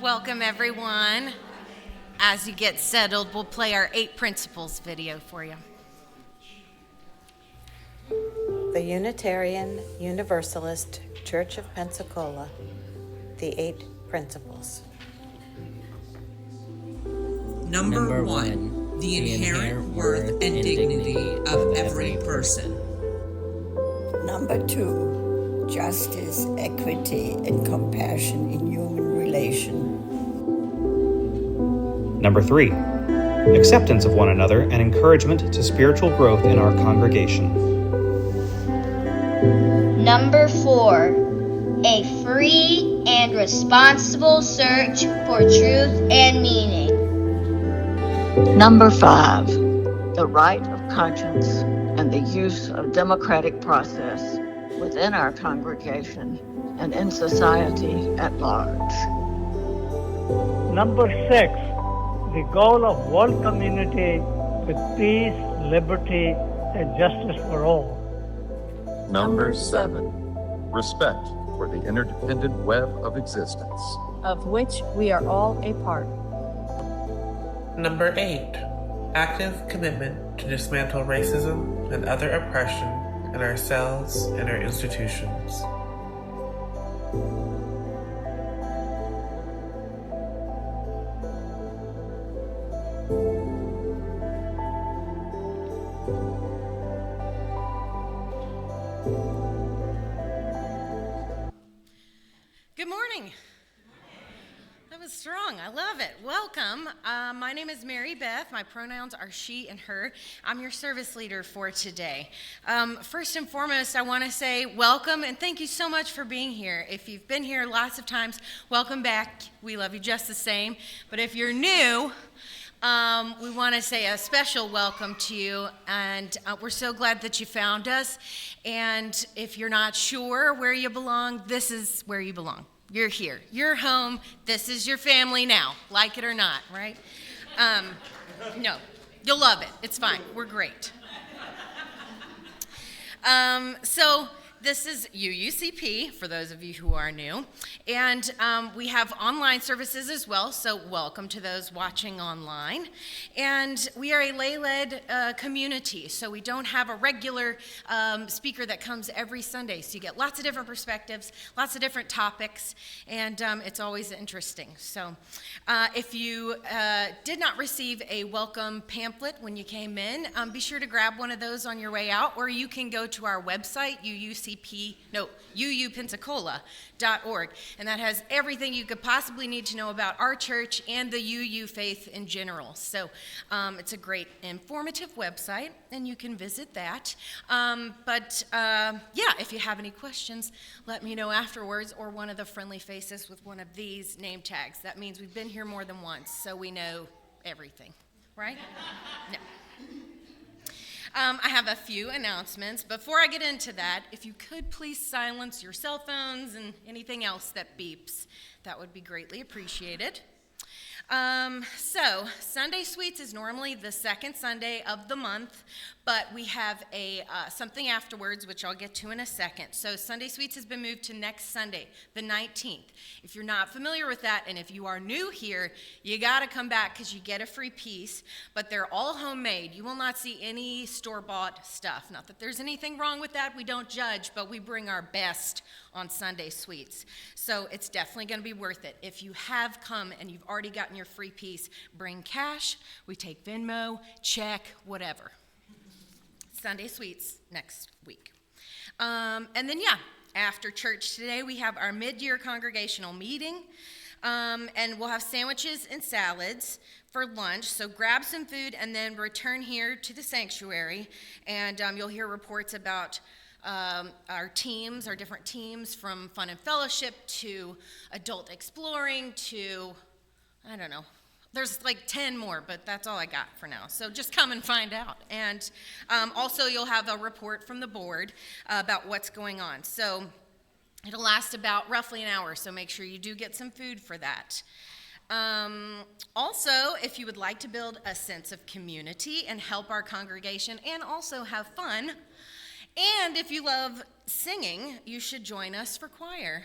Welcome, everyone. As you get settled, we'll play our 8 Principles video for you. The Unitarian Universalist Church of Pensacola, the 8 Principles. Number 1, the inherent worth and dignity of every person. Number 2, justice, equity, and compassion in human relation. Number 3, acceptance of one another and encouragement to spiritual growth in our congregation. Number 4, a free and responsible search for truth and meaning. Number 5, the right of conscience and the use of democratic process within our congregation and in society at large. Number 6, the goal of world community with peace, liberty, and justice for all. Number 7, respect for the interdependent web of existence, of which we are all a part. Number 8, active commitment to dismantle racism and other oppression in ourselves and our institutions. Good morning. That was strong. I love it. Welcome. My name is Mary Beth. My pronouns are she and her. I'm your service leader for today. First and foremost, I want to say welcome and thank you so much for being here. If you've been here lots of times, welcome back. We love you just the same. But if you're new, we want to say a special welcome to you, and we're so glad that you found us. And if you're not sure where you belong, this is where you belong. You're here. You're home. This is your family now, like it or not, right? No, you'll love it. It's fine. We're great. So this is UUCP, for those of you who are new, and we have online services as well, so welcome to those watching online. And we are a lay-led community, so we don't have a regular speaker that comes every Sunday, so you get lots of different perspectives, lots of different topics, and it's always interesting. So if you did not receive a welcome pamphlet when you came in, be sure to grab one of those on your way out, or you can go to our website, uupensacola.org, and that has everything you could possibly need to know about our church and the UU faith in general. So it's a great informative website, and you can visit that. If you have any questions, let me know afterwards, or one of the friendly faces with one of these name tags. That means we've been here more than once, so we know everything, right? No. I have a few announcements. Before I get into that, if you could please silence your cell phones and anything else that beeps, that would be greatly appreciated. So Sunday Suites is normally the second Sunday of the month, but we have something afterwards, which I'll get to in a second. So Sunday Suites has been moved to next Sunday, the 19th. If you're not familiar with that, and if you are new here, you got to come back because you get a free piece, but they're all homemade. You will not see any store-bought stuff. Not that there's anything wrong with that. We don't judge, but we bring our best on Sunday Suites. So it's definitely going to be worth it. If you have come and you've already gotten your free piece, bring cash. We take Venmo, check, whatever. Sunday Suites next week. After church today, we have our mid-year congregational meeting, and we'll have sandwiches and salads for lunch. So grab some food and then return here to the sanctuary, and you'll hear reports about our teams, our different teams, from Fun and Fellowship to Adult Exploring to, I don't know, there's like 10 more, but that's all I got for now. So just come and find out. And also you'll have a report from the board about what's going on. So it'll last about roughly an hour, so make sure you do get some food for that. Also, if you would like to build a sense of community and help our congregation and also have fun, and if you love singing, you should join us for choir.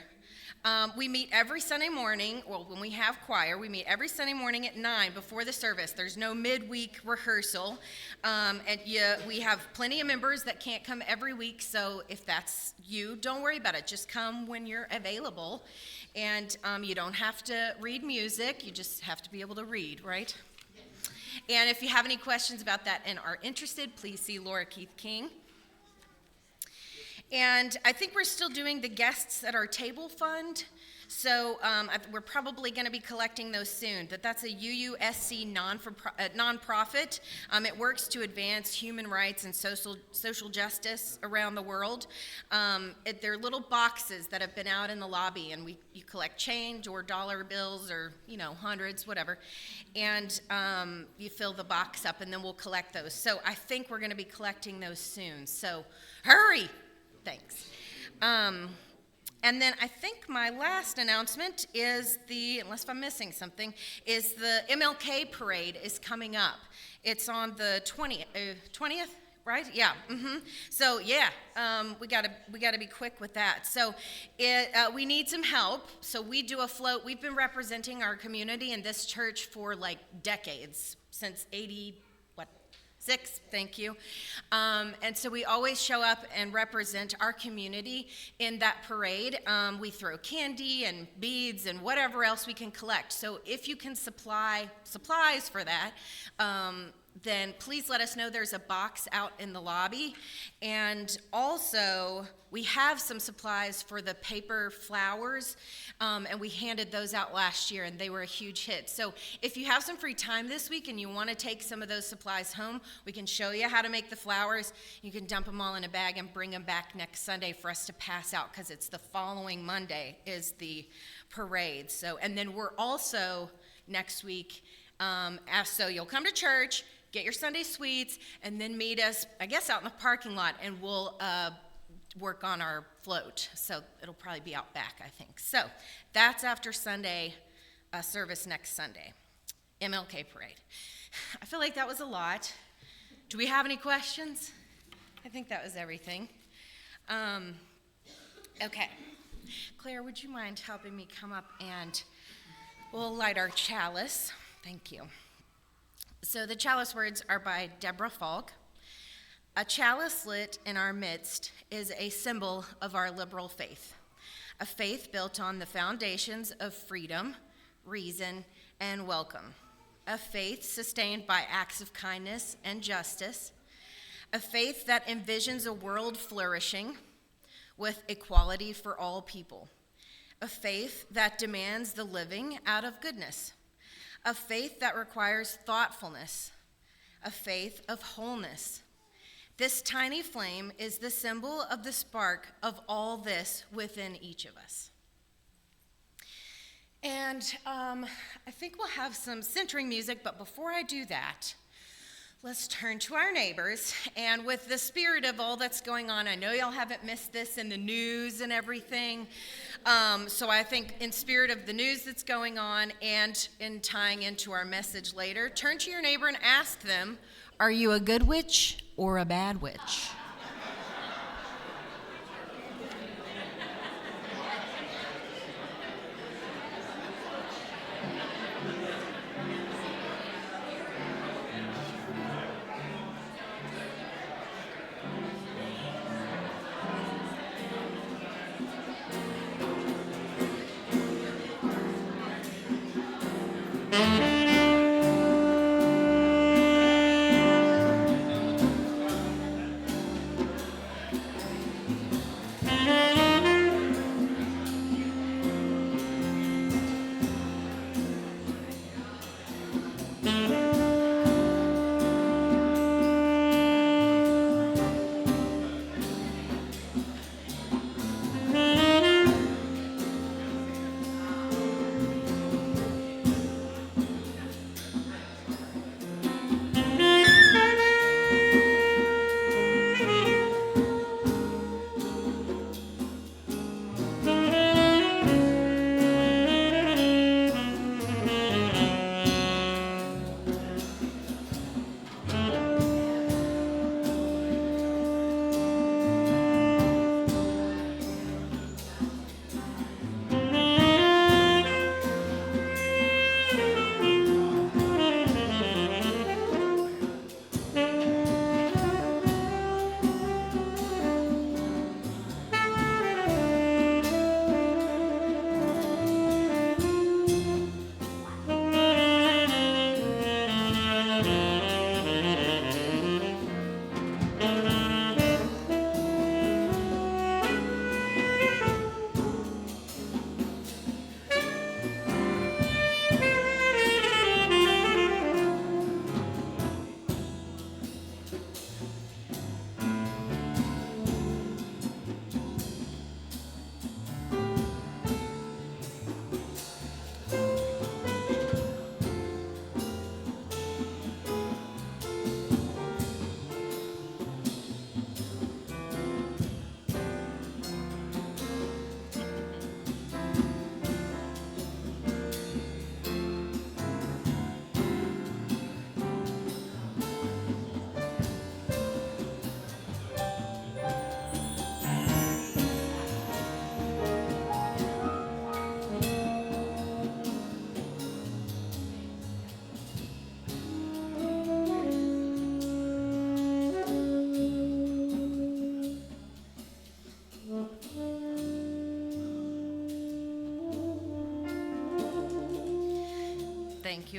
We meet every Sunday morning. Well, when we have choir, we meet every Sunday morning at 9 before the service. There's no midweek rehearsal. We have plenty of members that can't come every week, so if that's you, don't worry about it. Just come when you're available. And you don't have to read music. You just have to be able to read, right? And if you have any questions about that and are interested, please see Laura Keith King. And I think we're still doing the guests at our table fund. So we're probably going to be collecting those soon. But that's a UUSC nonprofit. It works to advance human rights and social justice around the world. They're little boxes that have been out in the lobby, and you collect change or dollar bills or hundreds, whatever, and you fill the box up, and then we'll collect those. So I think we're going to be collecting those soon. So hurry! Thanks. And then I think my last announcement is unless I'm missing something, is the MLK parade is coming up. It's on the 20th, right? Yeah. So yeah, we gotta be quick with that. So we need some help. So we do a float. We've been representing our community in this church for like decades, since 86, thank you. And so we always show up and represent our community in that parade. We throw candy and beads and whatever else we can collect. So if you can supply supplies for that, then please let us know. There's a box out in the lobby. And also, we have some supplies for the paper flowers, and we handed those out last year, and they were a huge hit. So if you have some free time this week and you want to take some of those supplies home, we can show you how to make the flowers. You can dump them all in a bag and bring them back next Sunday for us to pass out, because it's the following Monday is the parade. So, and then we're also next week, so you'll come to church, get your Sunday sweets, and then meet us, I guess, out in the parking lot, and we'll work on our float. So it'll probably be out back, I think. So that's after Sunday service next Sunday, MLK parade. I feel like that was a lot. Do we have any questions? I think that was everything. Okay. Claire, would you mind helping me come up and we'll light our chalice? Thank you. So the chalice words are by Deborah Falk. A chalice lit in our midst is a symbol of our liberal faith, a faith built on the foundations of freedom, reason, and welcome, a faith sustained by acts of kindness and justice, a faith that envisions a world flourishing with equality for all people, a faith that demands the living out of goodness, a faith that requires thoughtfulness, a faith of wholeness. This tiny flame is the symbol of the spark of all this within each of us. And I think we'll have some centering music, but before I do that, let's turn to our neighbors. And with the spirit of all that's going on, I know y'all haven't missed this in the news and everything. So I think in spirit of the news that's going on and in tying into our message later, turn to your neighbor and ask them, are you a good witch or a bad witch?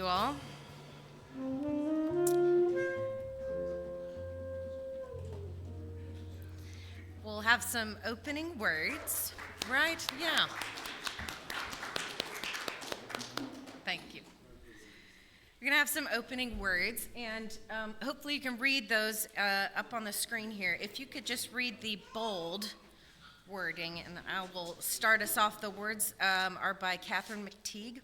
you all. We'll have some opening words, right? Yeah. Thank you. We're going to have some opening words, and hopefully you can read those up on the screen here. If you could just read the bold wording, and I will start us off. The words are by Catherine McTeague.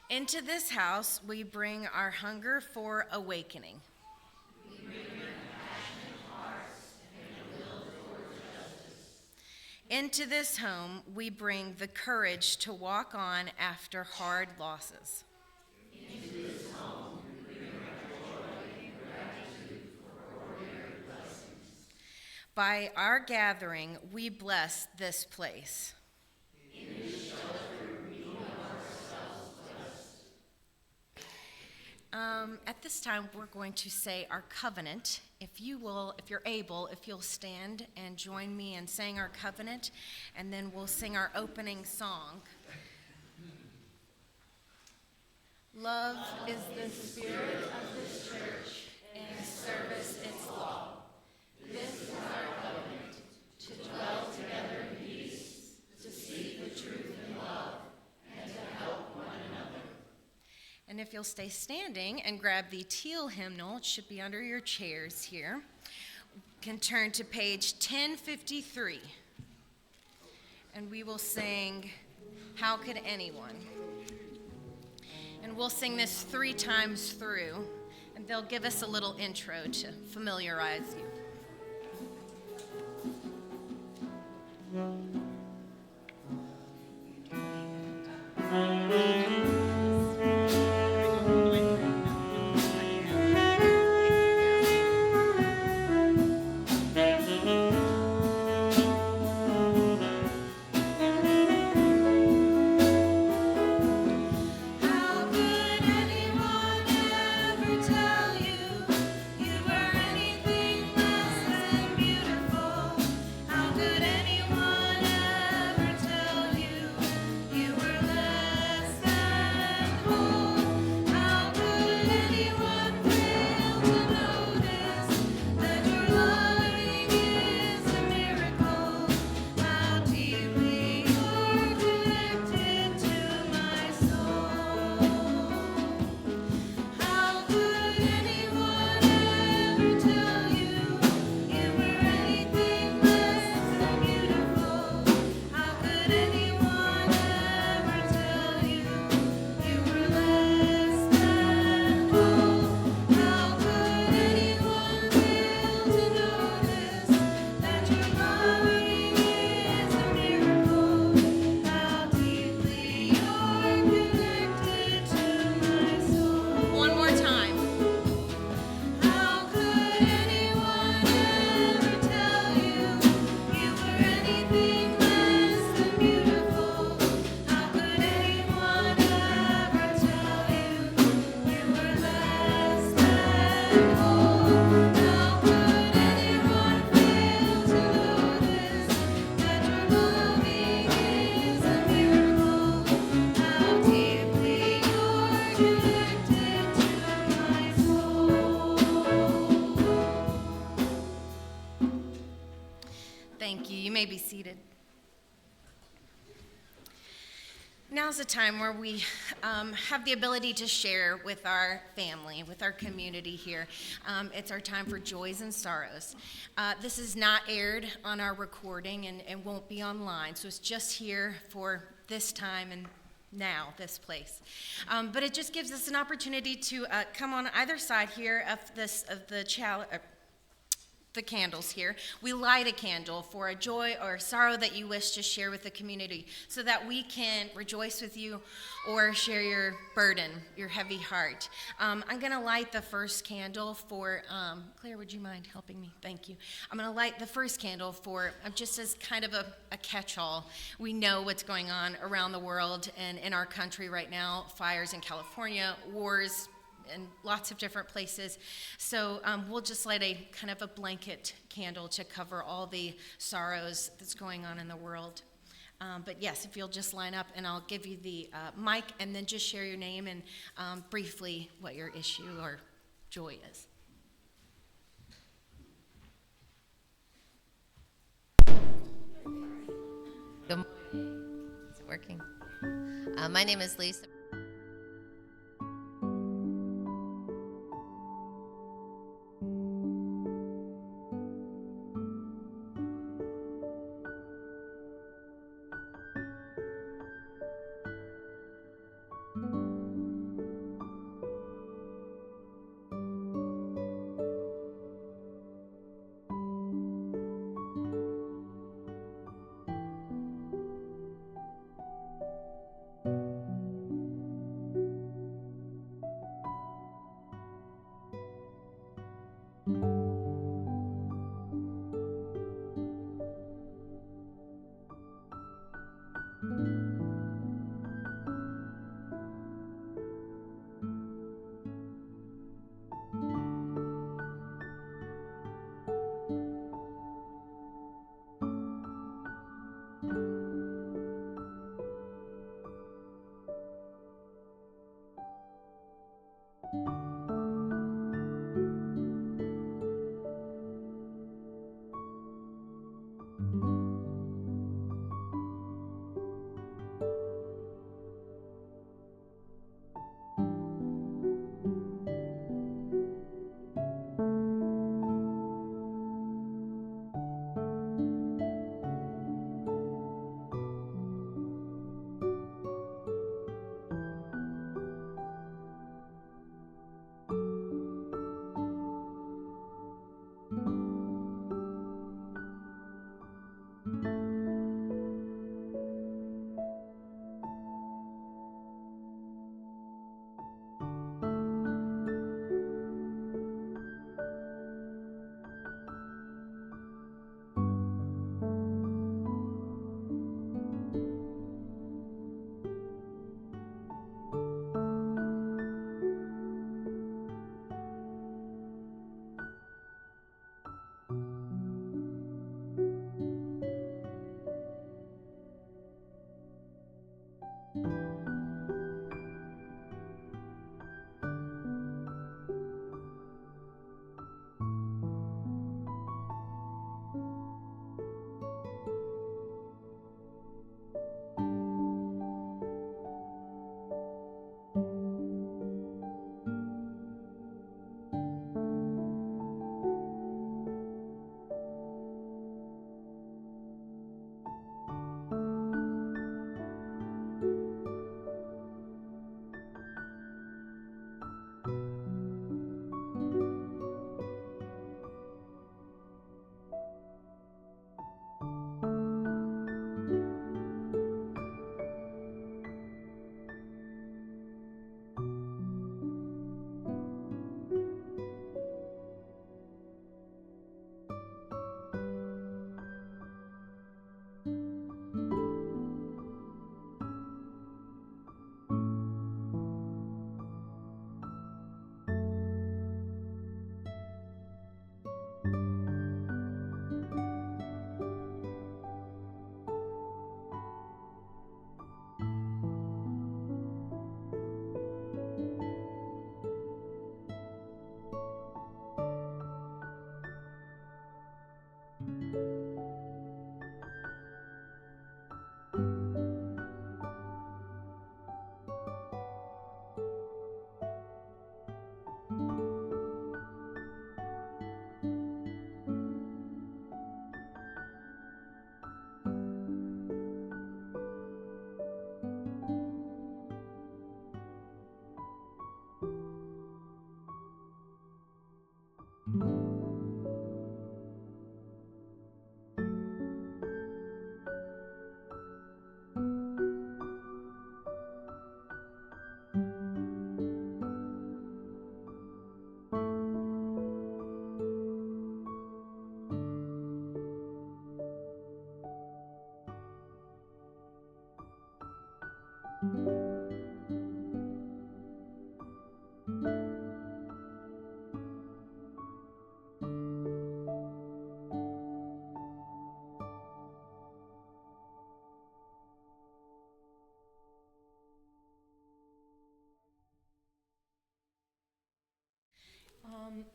Into this house we bring our hunger for awakening. We bring your passionate hearts and a will for justice. Into this home we bring the courage to walk on after hard losses. Into this home we bring our joy and gratitude for ordinary blessings. By our gathering we bless this place. In this shelter we know ourselves blessed. At this time we're going to say our covenant. If you're able, if you'll stand and join me in saying our covenant, and then we'll sing our opening song. Love is the spirit of this church, and service its law. This is our covenant, to dwell together in peace, to seek the truth in love, and to help one another. And if you'll stay standing and grab the teal hymnal, it should be under your chairs here. You can turn to page 1053, and we will sing, How Could Anyone? And we'll sing this 3 times through, and they'll give us a little intro to familiarize you. Thank you. You may be seated. Now's a time where we have the ability to share with our family, with our community here. It's our time for joys and sorrows. This is not aired on our recording and won't be online, so it's just here for this time and now, this place. But it just gives us an opportunity to come on either side here of the candles here. We light a candle for a joy or sorrow that you wish to share with the community so that we can rejoice with you or share your burden, your heavy heart. I'm going to light the first candle for, Claire, would you mind helping me? Thank you. I'm going to light the first candle for, just as kind of a catch-all. We know what's going on around the world and in our country right now, fires in California, wars, in lots of different places. So we'll just light a kind of a blanket candle to cover all the sorrows that's going on in the world. But yes, if you'll just line up, and I'll give you the mic, and then just share your name and briefly what your issue or joy is. Good morning. Is it working? My name is Lisa.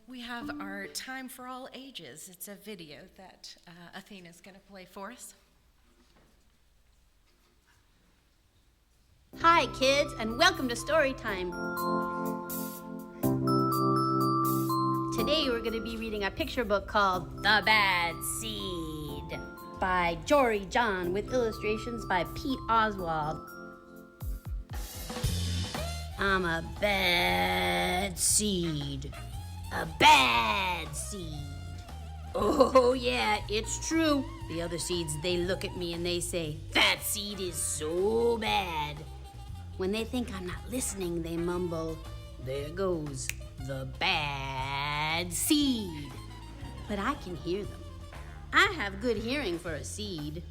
We have our Time for All Ages. It's a video that Athena's going to play for us. Hi, kids, and welcome to Story Time. Today we're going to be reading a picture book called The Bad Seed by Jory John with illustrations by Pete Oswald. I'm a bad seed. A bad seed. Oh, yeah, it's true. The other seeds, they look at me and they say, that seed is so bad. When they think I'm not listening, they mumble, there goes the bad seed. But I can hear them. I have good hearing for a seed.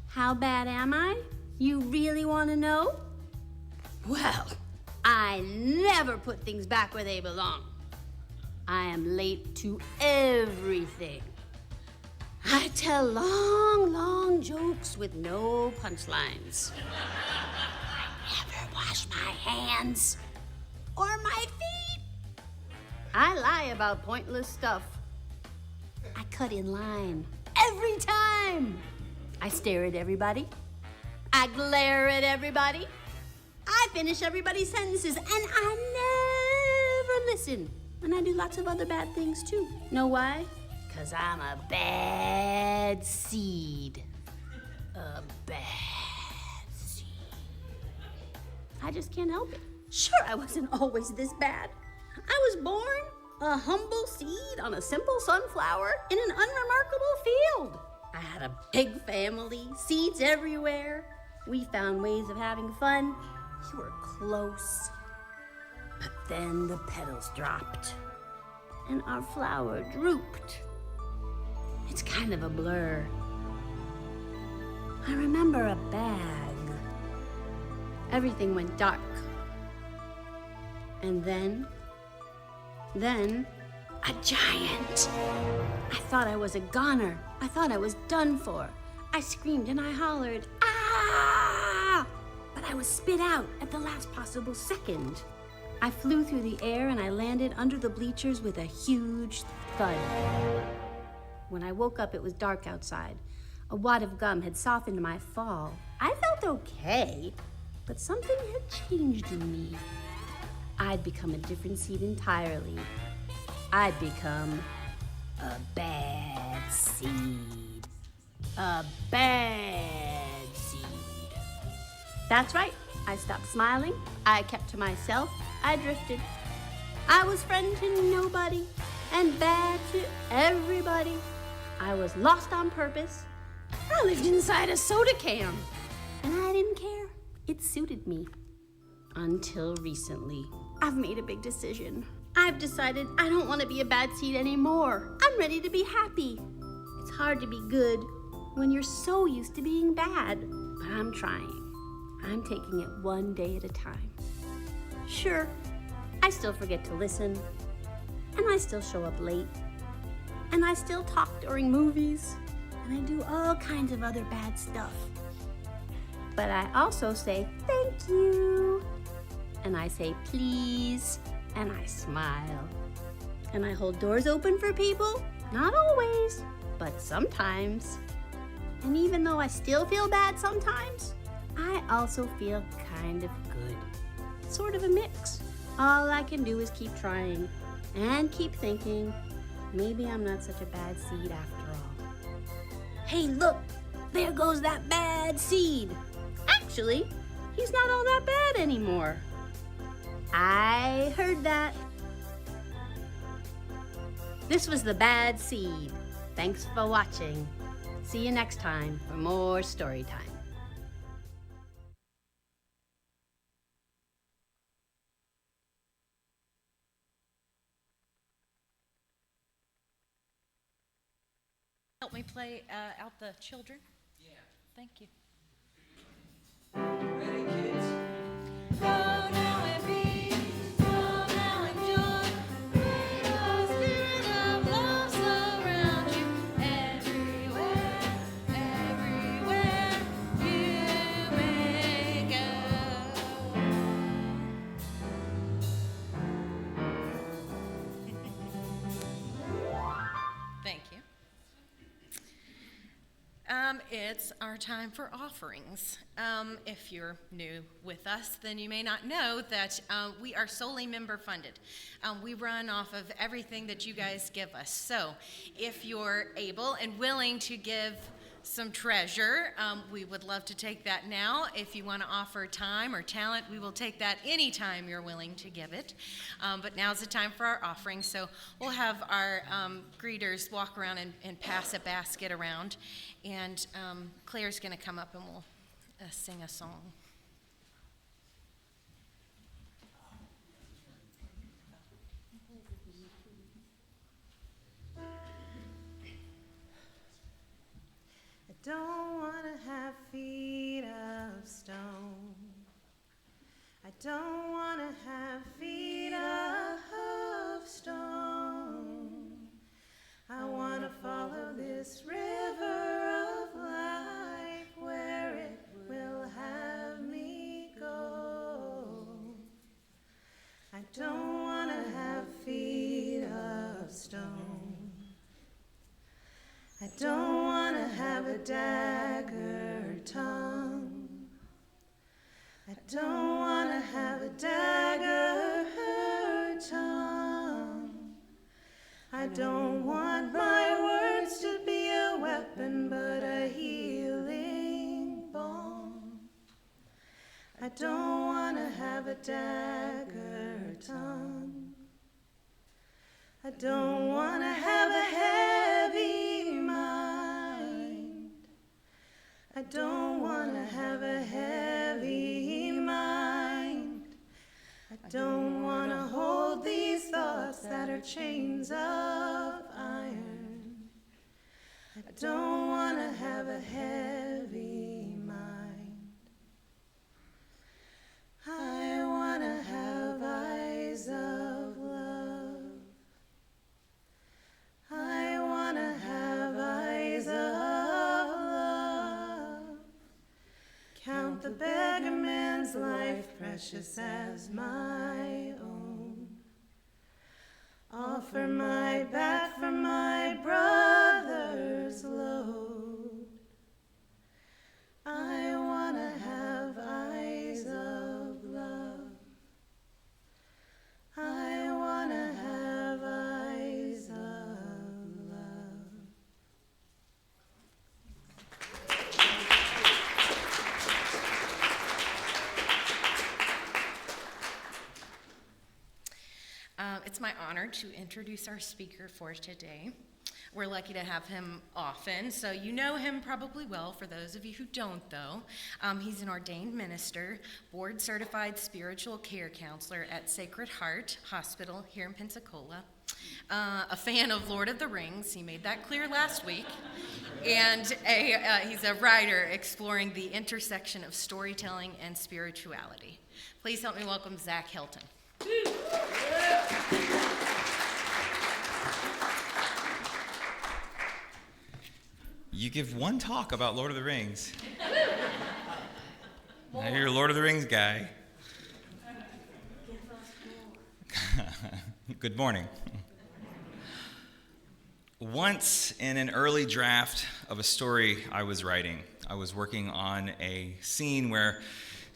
How bad am I? You really want to know? Well, I never put things back where they belong. I am late to everything. I tell long, long jokes with no punchlines. I never wash my hands or my feet. I lie about pointless stuff. I cut in line every time. I stare at everybody. I glare at everybody. I finish everybody's sentences, and I never listen. And I do lots of other bad things, too. Know why? 'Cause I'm a bad seed. A bad seed. I just can't help it. Sure, I wasn't always this bad. I was born a humble seed on a simple sunflower in an unremarkable field. I had a big family, seeds everywhere. We found ways of having fun. We were close. But then the petals dropped, and our flower drooped. It's kind of a blur. I remember a bag. Everything went dark. And then, a giant. I thought I was a goner. I thought I was done for. I screamed and I hollered, ah! But I was spit out at the last possible second. I flew through the air and I landed under the bleachers with a huge thud. When I woke up, it was dark outside. A wad of gum had softened my fall. I felt okay, but something had changed in me. I'd become a different seed entirely. I'd become a bad seed. A bad seed. That's right. I stopped smiling. I kept to myself. I drifted. I was friend to nobody and bad to everybody. I was lost on purpose. I lived inside a soda can. And I didn't care. It suited me. Until recently. I've made a big decision. I've decided I don't want to be a bad seed anymore. I'm ready to be happy. It's hard to be good when you're so used to being bad. But I'm trying. I'm taking it one day at a time. Sure, I still forget to listen, and I still show up late, and I still talk during movies, and I do all kinds of other bad stuff. But I also say thank you, and I say please, and I smile, and I hold doors open for people, not always, but sometimes. And even though I still feel bad sometimes, I also feel kind of good. Sort of a mix. All I can do is keep trying and keep thinking, maybe I'm not such a bad seed after all. Hey, look, there goes that bad seed. Actually, he's not all that bad anymore. I heard that. This was The Bad Seed. Thanks for watching. See you next time for more story time. Help me play out the children? Yeah. Thank you. Ready, kids? Go now and be, go now and joy. May the spirit of love surround you everywhere, everywhere you may go. It's our time for offerings. If you're new with us, then you may not know that we are solely member funded. We run off of everything that you guys give us. So if you're able and willing to give some treasure, we would love to take that now. If you want to offer time or talent, we will take that anytime you're willing to give it. But now's the time for our offering. So we'll have our greeters walk around and pass a basket around. And Claire's going to come up and we'll sing a song. I don't want to have feet of stone. I don't want to have feet of stone. I want to follow this river of life where it will have me go. I don't want to have feet of stone. I don't want to have a dagger tongue. I don't want to have a dagger tongue. I don't want my words to be a weapon, but a healing balm. I don't want to have a dagger tongue. I don't want to have a heavy mind. I don't want to have a heavy mind. I don't want to hold these thoughts that are chains of iron. I don't want to have a heavy mind. I want to have eyes of love. I want to have eyes of love. Count the beggar man's life precious as my own. Offer my back for my brother's load. I want to have eyes of love. I want to have eyes of love. It's my honor to introduce our speaker for today. We're lucky to have him often, so you know him probably well. For those of you who don't, though, he's an ordained minister, board-certified spiritual care counselor at Sacred Heart Hospital here in Pensacola, a fan of Lord of the Rings, he made that clear last week, and he's a writer exploring the intersection of storytelling and spirituality. Please help me welcome Zach Helton. You give one talk about Lord of the Rings. Now you're a Lord of the Rings guy. Good morning. Once in an early draft of a story I was writing, I was working on a scene where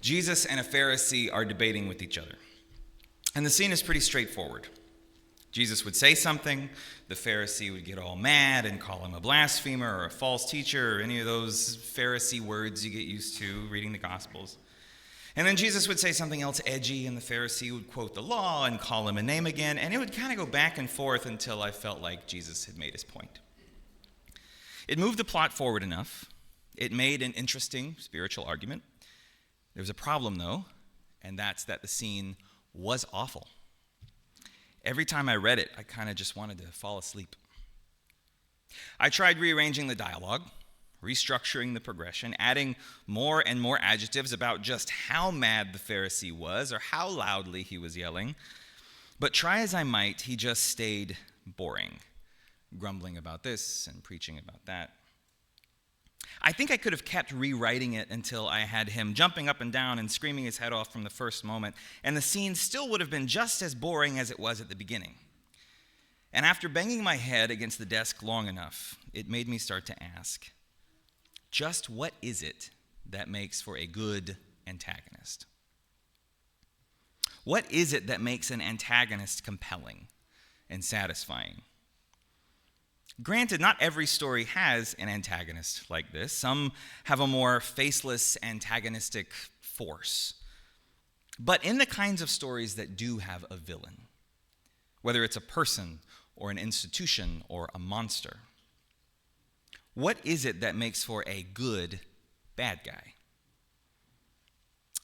Jesus and a Pharisee are debating with each other. And the scene is pretty straightforward. Jesus would say something, the Pharisee would get all mad and call him a blasphemer or a false teacher or any of those Pharisee words you get used to reading the Gospels. And then Jesus would say something else edgy, and the Pharisee would quote the law and call him a name again, and it would kind of go back and forth until I felt like Jesus had made his point. It moved the plot forward enough. It made an interesting spiritual argument. There was a problem, though, and that's that the scene was awful. Every time I read it, I kind of just wanted to fall asleep. I tried rearranging the dialogue, restructuring the progression, adding more and more adjectives about just how mad the Pharisee was or how loudly he was yelling. But try as I might, he just stayed boring, grumbling about this and preaching about that. I think I could have kept rewriting it until I had him jumping up and down and screaming his head off from the first moment, and the scene still would have been just as boring as it was at the beginning. And after banging my head against the desk long enough, it made me start to ask, just what is it that makes for a good antagonist? What is it that makes an antagonist compelling and satisfying? Granted, not every story has an antagonist like this. Some have a more faceless, antagonistic force. But in the kinds of stories that do have a villain, whether it's a person or an institution or a monster, what is it that makes for a good bad guy?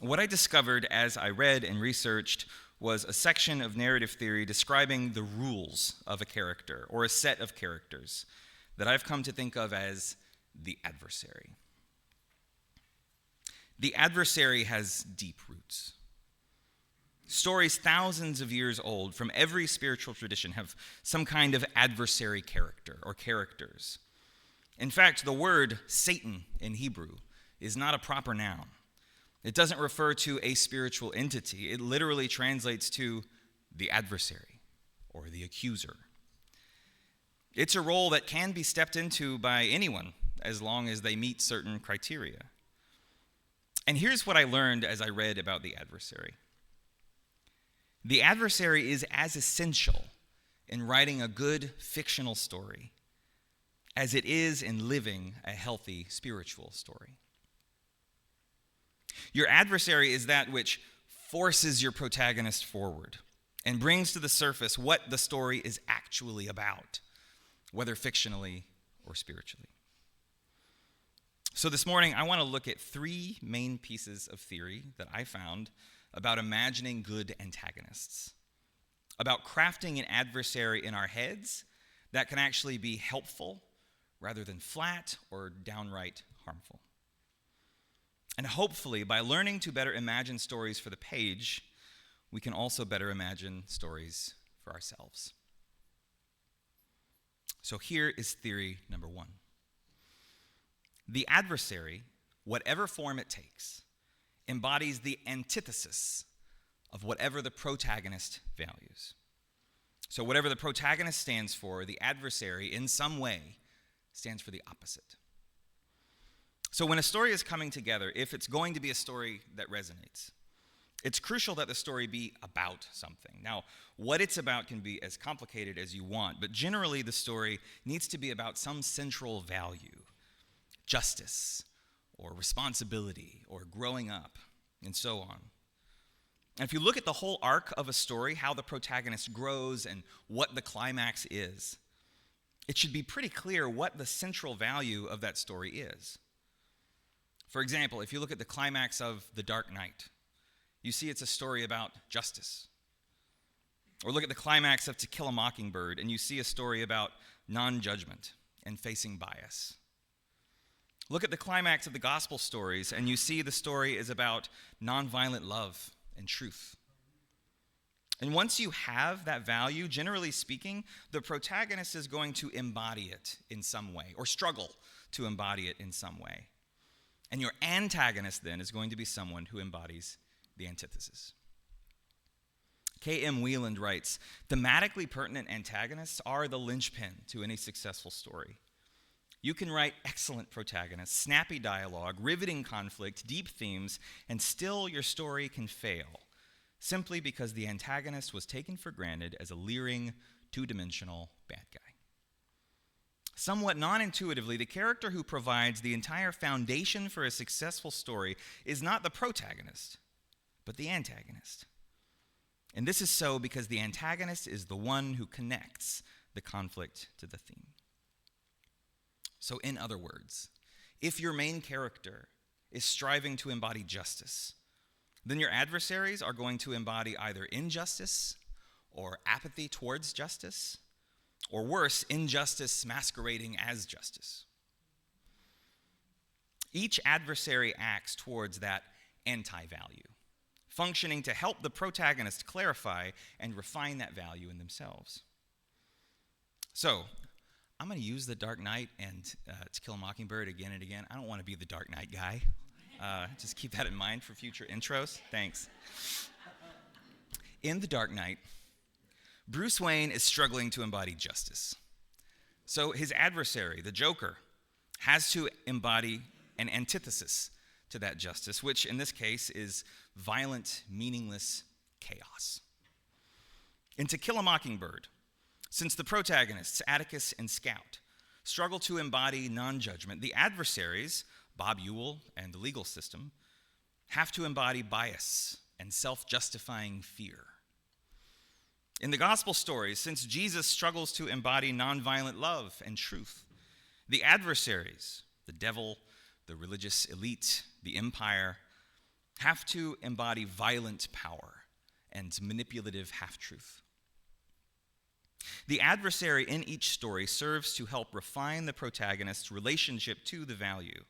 What I discovered as I read and researched was a section of narrative theory describing the rules of a character or a set of characters that I've come to think of as the adversary. The adversary has deep roots. Stories thousands of years old from every spiritual tradition have some kind of adversary character or characters. In fact, the word Satan in Hebrew is not a proper noun. It doesn't refer to a spiritual entity. It literally translates to the adversary or the accuser. It's a role that can be stepped into by anyone as long as they meet certain criteria. And here's what I learned as I read about the adversary. The adversary is as essential in writing a good fictional story as it is in living a healthy spiritual story. Your adversary is that which forces your protagonist forward and brings to the surface what the story is actually about, whether fictionally or spiritually. So this morning, I want to look at three main pieces of theory that I found about imagining good antagonists, about crafting an adversary in our heads that can actually be helpful rather than flat or downright harmful. And hopefully, by learning to better imagine stories for the page, we can also better imagine stories for ourselves. So here is theory number one. The adversary, whatever form it takes, embodies the antithesis of whatever the protagonist values. So whatever the protagonist stands for, the adversary in some way stands for the opposite. So when a story is coming together, if it's going to be a story that resonates, it's crucial that the story be about something. Now, what it's about can be as complicated as you want, but generally the story needs to be about some central value, justice, or responsibility, or growing up, and so on. And if you look at the whole arc of a story, how the protagonist grows and what the climax is, it should be pretty clear what the central value of that story is. For example, if you look at the climax of The Dark Knight, you see it's a story about justice. Or look at the climax of To Kill a Mockingbird, and you see a story about non-judgment and facing bias. Look at the climax of the gospel stories, and you see the story is about nonviolent love and truth. And once you have that value, generally speaking, the protagonist is going to embody it in some way, or struggle to embody it in some way. And your antagonist then is going to be someone who embodies the antithesis. K.M. Wieland writes, thematically pertinent antagonists are the linchpin to any successful story. You can write excellent protagonists, snappy dialogue, riveting conflict, deep themes, and still your story can fail, simply because the antagonist was taken for granted as a leering, two-dimensional bad guy. Somewhat non-intuitively, the character who provides the entire foundation for a successful story is not the protagonist, but the antagonist. And this is so because the antagonist is the one who connects the conflict to the theme. So in other words, if your main character is striving to embody justice, then your adversaries are going to embody either injustice or apathy towards justice, or worse, injustice masquerading as justice. Each adversary acts towards that anti-value, functioning to help the protagonist clarify and refine that value in themselves. So, I'm going to use The Dark Knight and To Kill a Mockingbird again and again. I don't want to be the Dark Knight guy. Just keep that in mind for future intros. Thanks. In The Dark Knight, Bruce Wayne is struggling to embody justice. So his adversary, the Joker, has to embody an antithesis to that justice, which in this case is violent, meaningless chaos. In To Kill a Mockingbird, since the protagonists, Atticus and Scout, struggle to embody non-judgment, the adversaries, Bob Ewell and the legal system, have to embody bias and self-justifying fear. In the gospel stories, since Jesus struggles to embody nonviolent love and truth, the adversaries, the devil, the religious elite, the empire, have to embody violent power and manipulative half-truth. The adversary in each story serves to help refine the protagonist's relationship to the value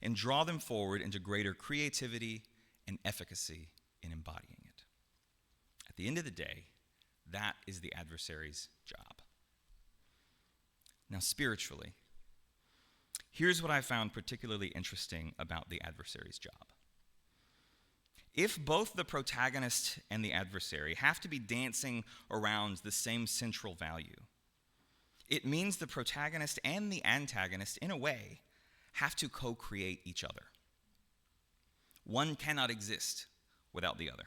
and draw them forward into greater creativity and efficacy in embodying it. At the end of the day, that is the adversary's job. Now, spiritually, here's what I found particularly interesting about the adversary's job. If both the protagonist and the adversary have to be dancing around the same central value, it means the protagonist and the antagonist, in a way, have to co-create each other. One cannot exist without the other.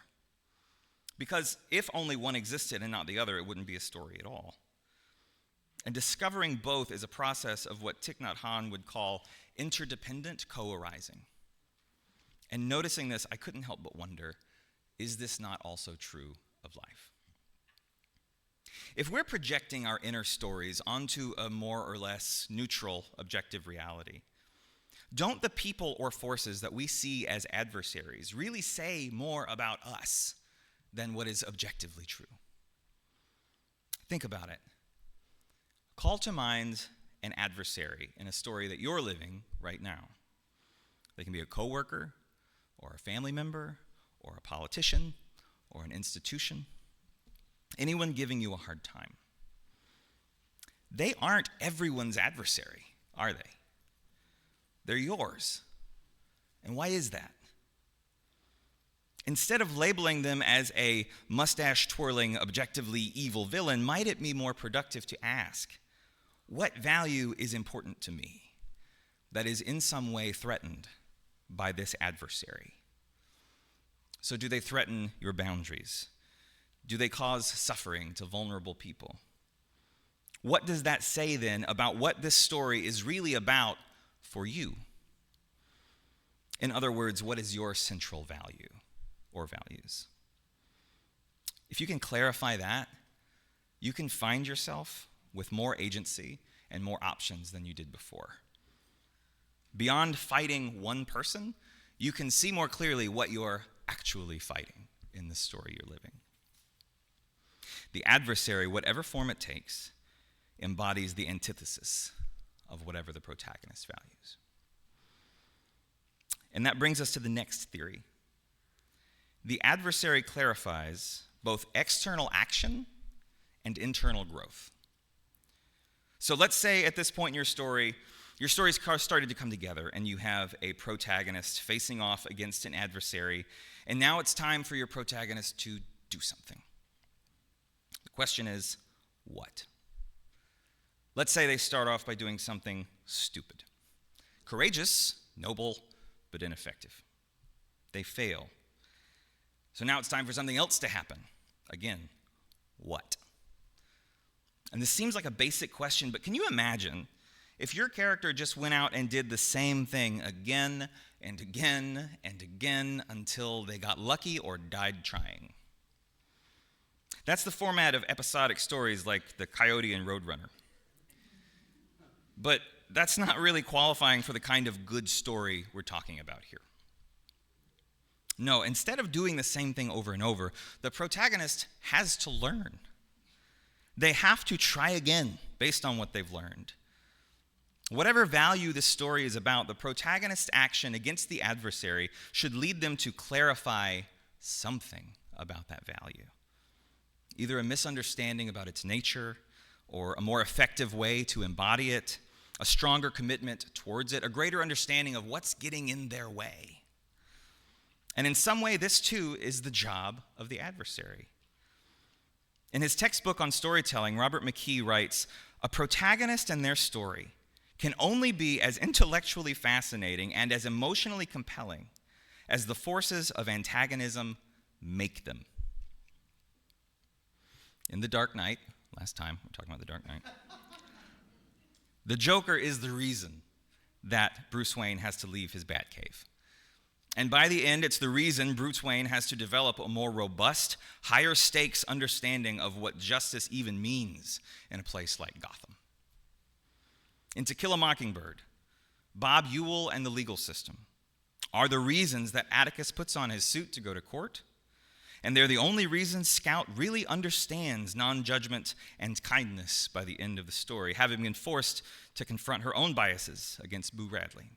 Because if only one existed and not the other, it wouldn't be a story at all. And discovering both is a process of what Thich Nhat Hanh would call interdependent co-arising. And noticing this, I couldn't help but wonder, is this not also true of life? If we're projecting our inner stories onto a more or less neutral, objective reality, don't the people or forces that we see as adversaries really say more about us than what is objectively true? Think about it. Call to mind an adversary in a story that you're living right now. They can be a coworker, or a family member, or a politician, or an institution. Anyone giving you a hard time. They aren't everyone's adversary, are they? They're yours. And why is that? Instead of labeling them as a mustache-twirling, objectively evil villain, might it be more productive to ask, what value is important to me that is in some way threatened by this adversary? So do they threaten your boundaries? Do they cause suffering to vulnerable people? What does that say then about what this story is really about for you? In other words, what is your central value or values? If you can clarify that, you can find yourself with more agency and more options than you did before. Beyond fighting one person, you can see more clearly what you're actually fighting in the story you're living. The adversary, whatever form it takes, embodies the antithesis of whatever the protagonist values. And that brings us to the next theory. The adversary clarifies both external action and internal growth. So let's say at this point in your story's started to come together, and you have a protagonist facing off against an adversary, and now it's time for your protagonist to do something. The question is, what? Let's say they start off by doing something stupid. Courageous, noble, but ineffective. They fail. So now it's time for something else to happen. Again, what? And this seems like a basic question, but can you imagine if your character just went out and did the same thing again and again and again until they got lucky or died trying? That's the format of episodic stories like The Coyote and Roadrunner. But that's not really qualifying for the kind of good story we're talking about here. No, instead of doing the same thing over and over, the protagonist has to learn. They have to try again based on what they've learned. Whatever value this story is about, the protagonist's action against the adversary should lead them to clarify something about that value. Either a misunderstanding about its nature, or a more effective way to embody it, a stronger commitment towards it, a greater understanding of what's getting in their way. And in some way, this too is the job of the adversary. In his textbook on storytelling, Robert McKee writes, "A protagonist and their story can only be as intellectually fascinating and as emotionally compelling as the forces of antagonism make them. In The Dark Knight, last time we're talking about The Dark Knight, the Joker is the reason that Bruce Wayne has to leave his Batcave. And by the end, it's the reason Bruce Wayne has to develop a more robust, higher stakes understanding of what justice even means in a place like Gotham. In To Kill a Mockingbird, Bob Ewell and the legal system are the reasons that Atticus puts on his suit to go to court, and they're the only reason Scout really understands non-judgment and kindness by the end of the story, having been forced to confront her own biases against Boo Radley.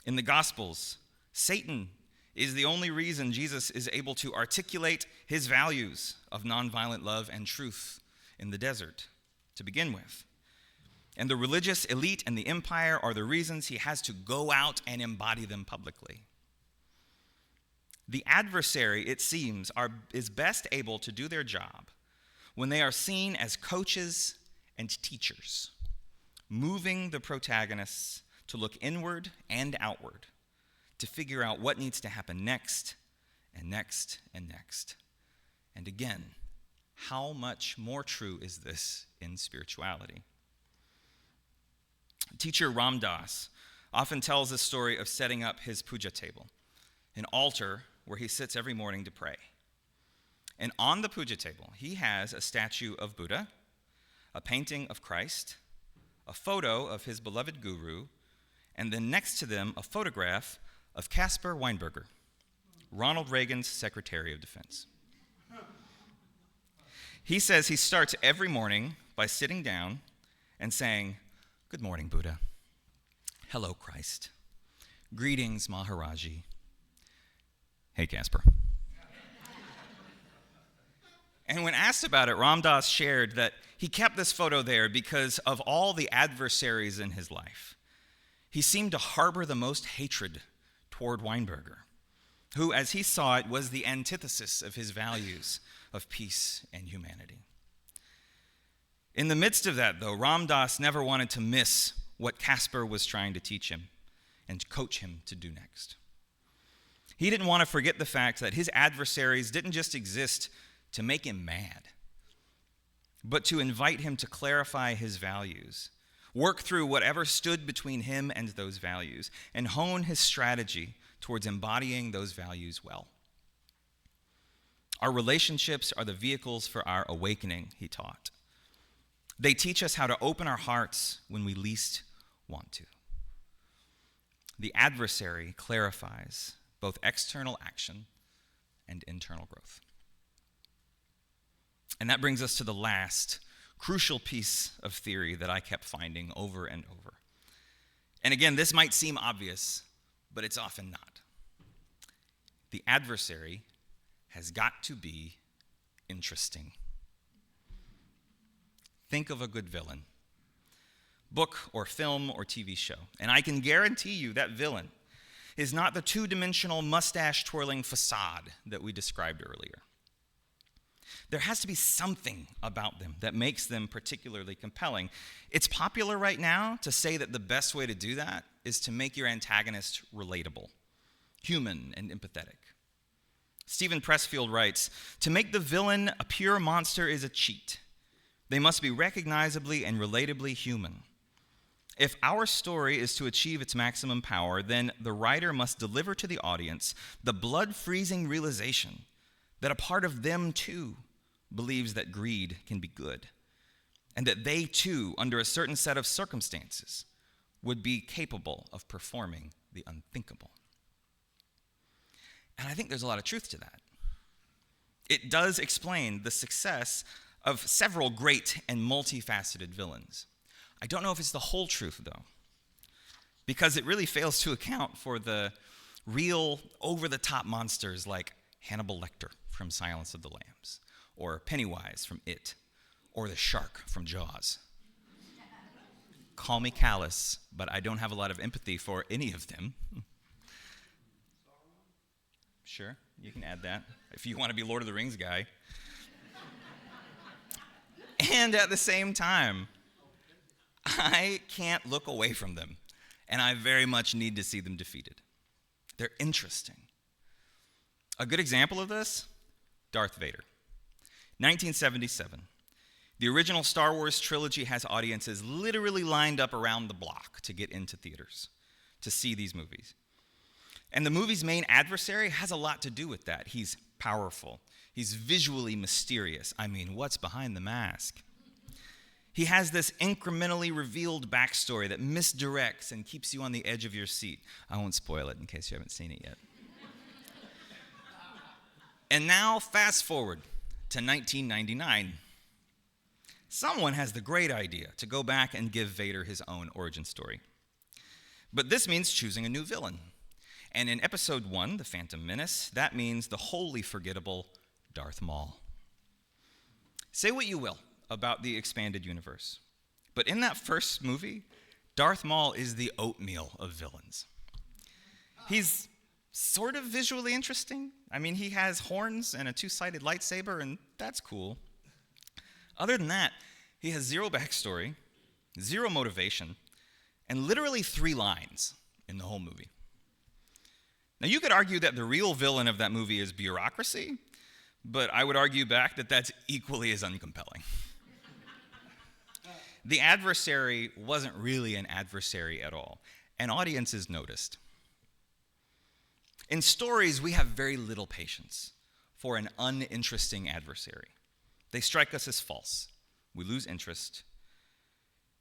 In the Gospels, Satan is the only reason Jesus is able to articulate his values of nonviolent love and truth in the desert to begin with. And the religious elite and the empire are the reasons he has to go out and embody them publicly. The adversary, it seems, is best able to do their job when they are seen as coaches and teachers, moving the protagonists to look inward and outward, to figure out what needs to happen next, and next, and next. And again, how much more true is this in spirituality? Teacher Ram Dass often tells the story of setting up his puja table, an altar where he sits every morning to pray. And on the puja table, he has a statue of Buddha, a painting of Christ, a photo of his beloved guru, and then next to them, a photograph of Caspar Weinberger, Ronald Reagan's Secretary of Defense. He says he starts every morning by sitting down and saying, "Good morning, Buddha. Hello, Christ. Greetings, Maharaji. Hey, Caspar." And when asked about it, Ram Dass shared that he kept this photo there because of all the adversaries in his life. He seemed to harbor the most hatred toward Weinberger, who, as he saw it, was the antithesis of his values of peace and humanity. In the midst of that, though, Ram Dass never wanted to miss what Caspar was trying to teach him and coach him to do next. He didn't want to forget the fact that his adversaries didn't just exist to make him mad, but to invite him to clarify his values, work through whatever stood between him and those values, and hone his strategy towards embodying those values well. Our relationships are the vehicles for our awakening, he taught. They teach us how to open our hearts when we least want to. The adversary clarifies both external action and internal growth. And that brings us to the last crucial piece of theory that I kept finding over and over. And again, this might seem obvious, but it's often not. The adversary has got to be interesting. Think of a good villain, book or film or TV show, and I can guarantee you that villain is not the two-dimensional mustache-twirling facade that we described earlier. There has to be something about them that makes them particularly compelling. It's popular right now to say that the best way to do that is to make your antagonist relatable, human, and empathetic. Stephen Pressfield writes, "To make the villain a pure monster is a cheat. They must be recognizably and relatably human. If our story is to achieve its maximum power, then the writer must deliver to the audience the blood-freezing realization that a part of them, too, believes that greed can be good, and that they, too, under a certain set of circumstances, would be capable of performing the unthinkable." And I think there's a lot of truth to that. It does explain the success of several great and multifaceted villains. I don't know if it's the whole truth, though, because it really fails to account for the real over-the-top monsters like Hannibal Lecter from Silence of the Lambs, or Pennywise from It, or the shark from Jaws. Call me callous, but I don't have a lot of empathy for any of them. Sure, you can add that if you want to be Lord of the Rings guy. And at the same time, I can't look away from them, and I very much need to see them defeated. They're interesting. A good example of this, Darth Vader. 1977. The original Star Wars trilogy has audiences literally lined up around the block to get into theaters to see these movies. And the movie's main adversary has a lot to do with that. He's powerful. He's visually mysterious. I mean, what's behind the mask? He has this incrementally revealed backstory that misdirects and keeps you on the edge of your seat. I won't spoil it in case you haven't seen it yet. And now, fast forward to 1999. Someone has the great idea to go back and give Vader his own origin story. But this means choosing a new villain. And in episode 1, The Phantom Menace, that means the wholly forgettable Darth Maul. Say what you will about the expanded universe, but in that first movie, Darth Maul is the oatmeal of villains. He's sort of visually interesting. I mean, he has horns and a two-sided lightsaber, and that's cool. Other than that, he has zero backstory, zero motivation, and literally 3 lines in the whole movie. Now, you could argue that the real villain of that movie is bureaucracy, but I would argue back that that's equally as uncompelling. The adversary wasn't really an adversary at all, and audiences noticed. In stories, we have very little patience for an uninteresting adversary. They strike us as false. We lose interest.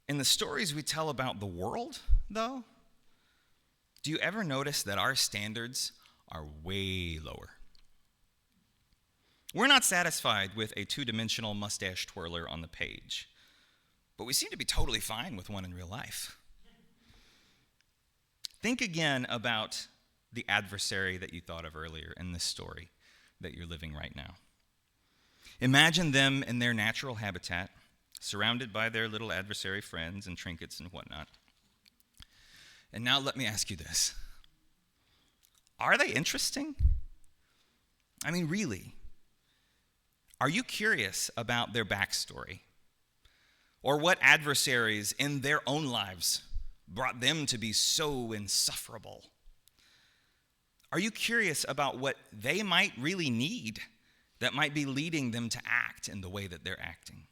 In the stories we tell about the world, though, do you ever notice that our standards are way lower? We're not satisfied with a 2-dimensional mustache twirler on the page, but we seem to be totally fine with one in real life. Think again about the adversary that you thought of earlier in this story that you're living right now. Imagine them in their natural habitat, surrounded by their little adversary friends and trinkets and whatnot. And now let me ask you this. Are they interesting? I mean, really? Are you curious about their backstory? Or what adversaries in their own lives brought them to be so insufferable? Are you curious about what they might really need that might be leading them to act in the way that they're acting?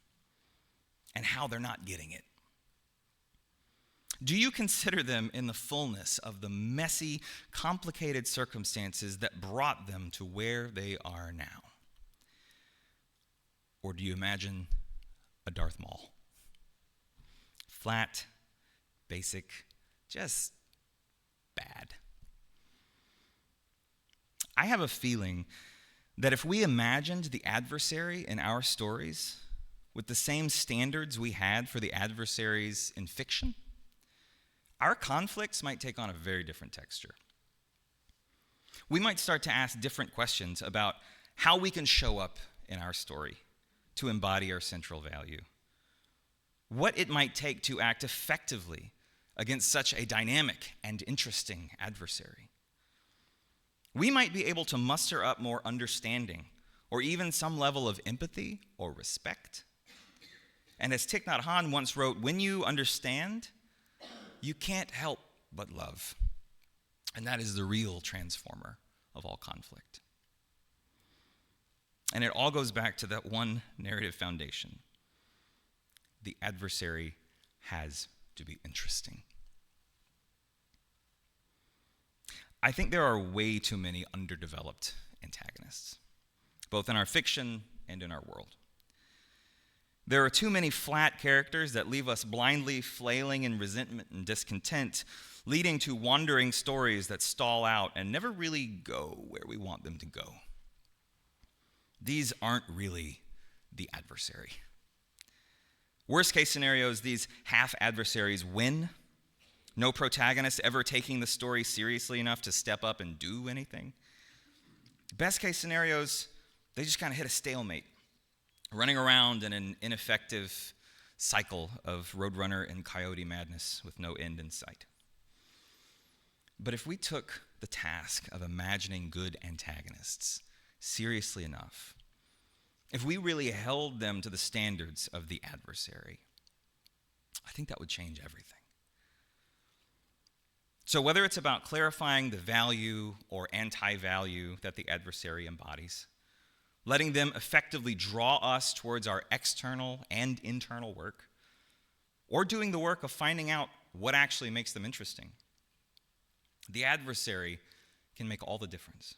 And how they're not getting it? Do you consider them in the fullness of the messy, complicated circumstances that brought them to where they are now? Or do you imagine a Darth Maul? Flat, basic, just bad. I have a feeling that if we imagined the adversary in our stories with the same standards we had for the adversaries in fiction, our conflicts might take on a very different texture. We might start to ask different questions about how we can show up in our story to embody our central value, what it might take to act effectively against such a dynamic and interesting adversary. We might be able to muster up more understanding or even some level of empathy or respect. And as Thich Nhat Hanh once wrote, when you understand, you can't help but love. And that is the real transformer of all conflict. And it all goes back to that one narrative foundation. The adversary has to be interesting. I think there are way too many underdeveloped antagonists, both in our fiction and in our world. There are too many flat characters that leave us blindly flailing in resentment and discontent, leading to wandering stories that stall out and never really go where we want them to go. These aren't really the adversary. Worst case scenarios, these half adversaries win. No protagonist ever taking the story seriously enough to step up and do anything. Best case scenarios, they just kind of hit a stalemate, running around in an ineffective cycle of Roadrunner and Coyote madness with no end in sight. But if we took the task of imagining good antagonists seriously enough, if we really held them to the standards of the adversary, I think that would change everything. So whether it's about clarifying the value or anti-value that the adversary embodies, letting them effectively draw us towards our external and internal work, or doing the work of finding out what actually makes them interesting, the adversary can make all the difference.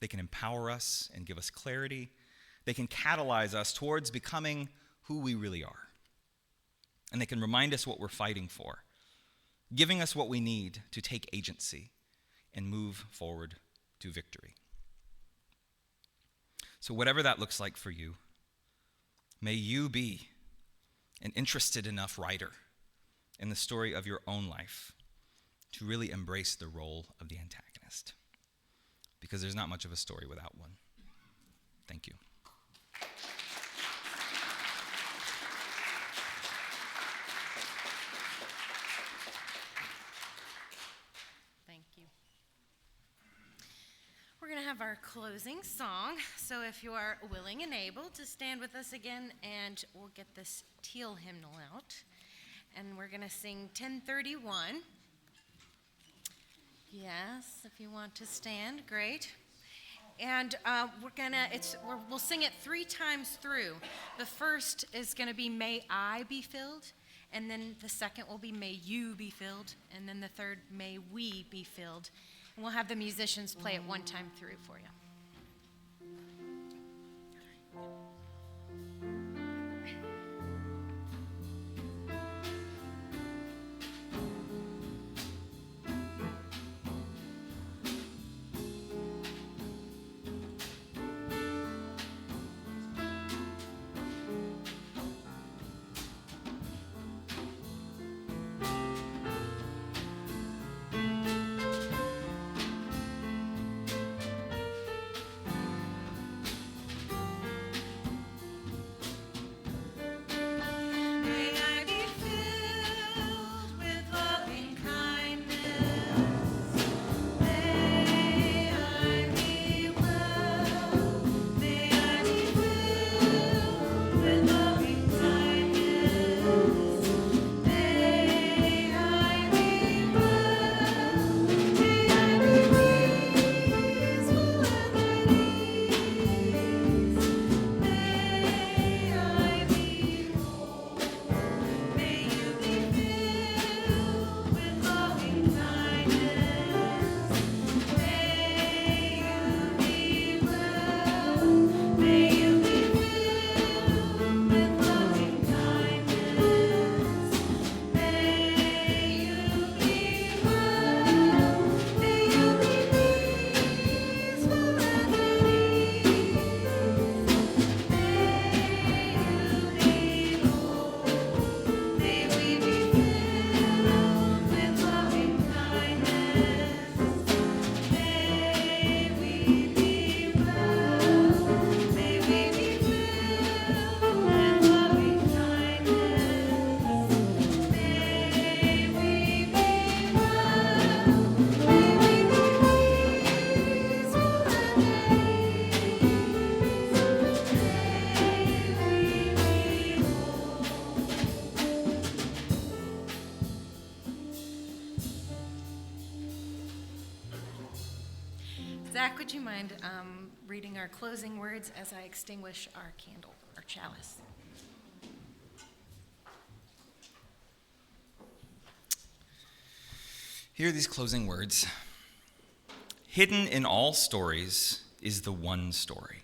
They can empower us and give us clarity. They can catalyze us towards becoming who we really are. And they can remind us what we're fighting for, giving us what we need to take agency and move forward to victory. So whatever that looks like for you, may you be an interested enough writer in the story of your own life to really embrace the role of the antagonist, because there's not much of a story without one. Thank you. Thank you. We're going to have our closing song, so if you are willing and able to stand with us again, and we'll get this teal hymnal out, and we're going to sing 1031. Yes, if you want to stand, great. And we'll sing it 3 times through. The first is going to be "May I be filled," and then the second will be "May you be filled," and then the third, "May we be filled." And we'll have the musicians play it 1 time through for you. Zach, would you mind reading our closing words as I extinguish our candle, our chalice? Hear these closing words. Hidden in all stories is the one story.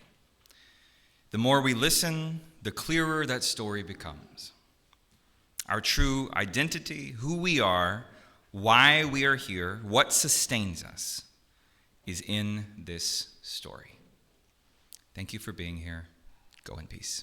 The more we listen, the clearer that story becomes. Our true identity, who we are, why we are here, what sustains us, is in this story. Thank you for being here. Go in peace.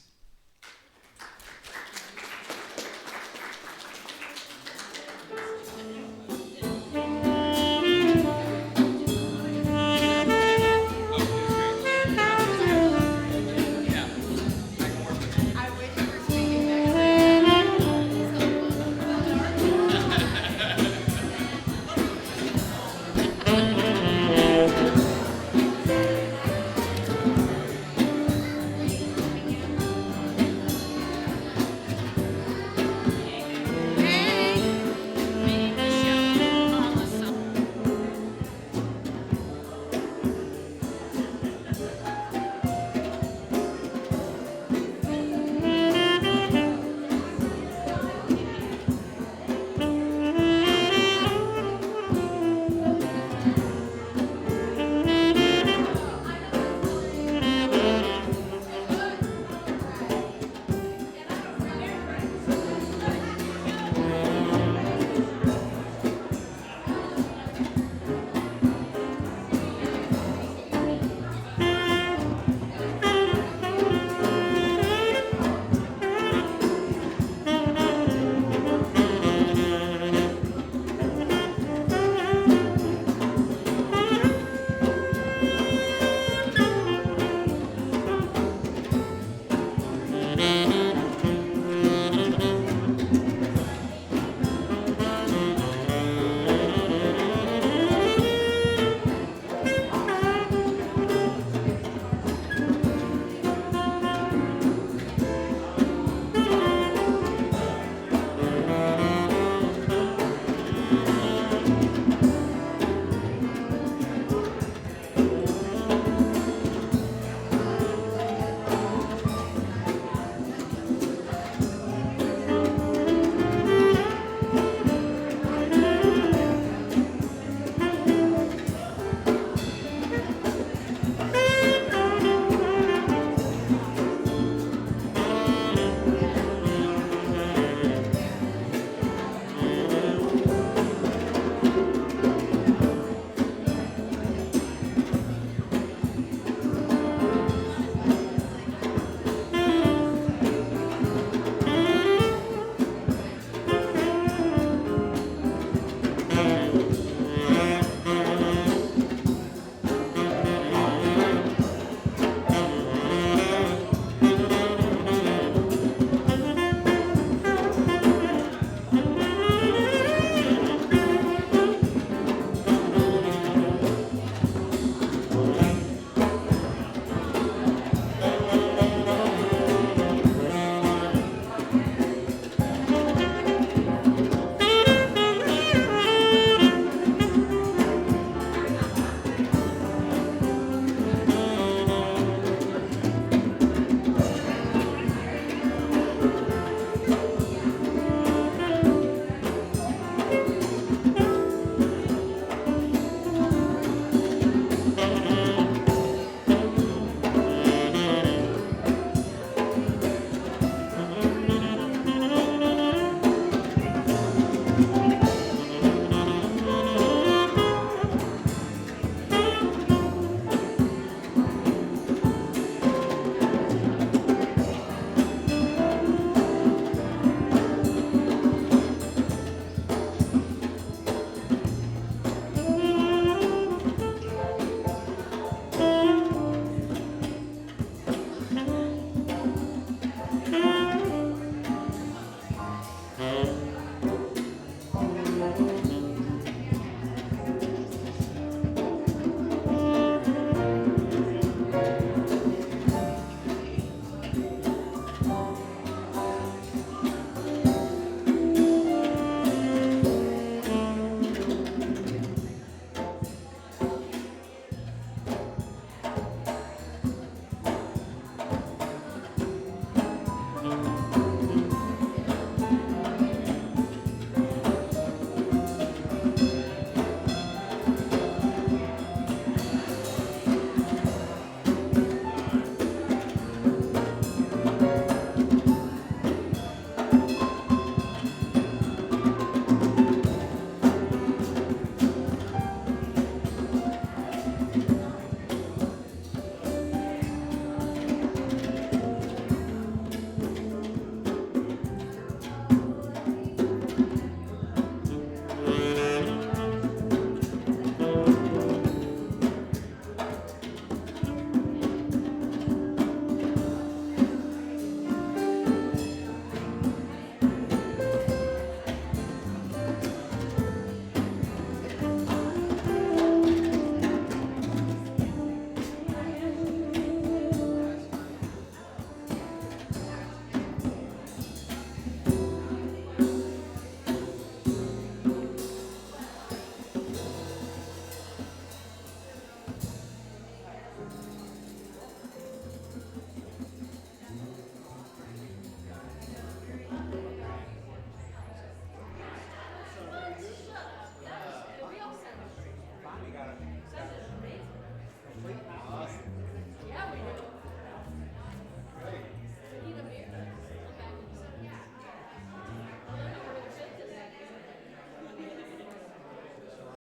Bye.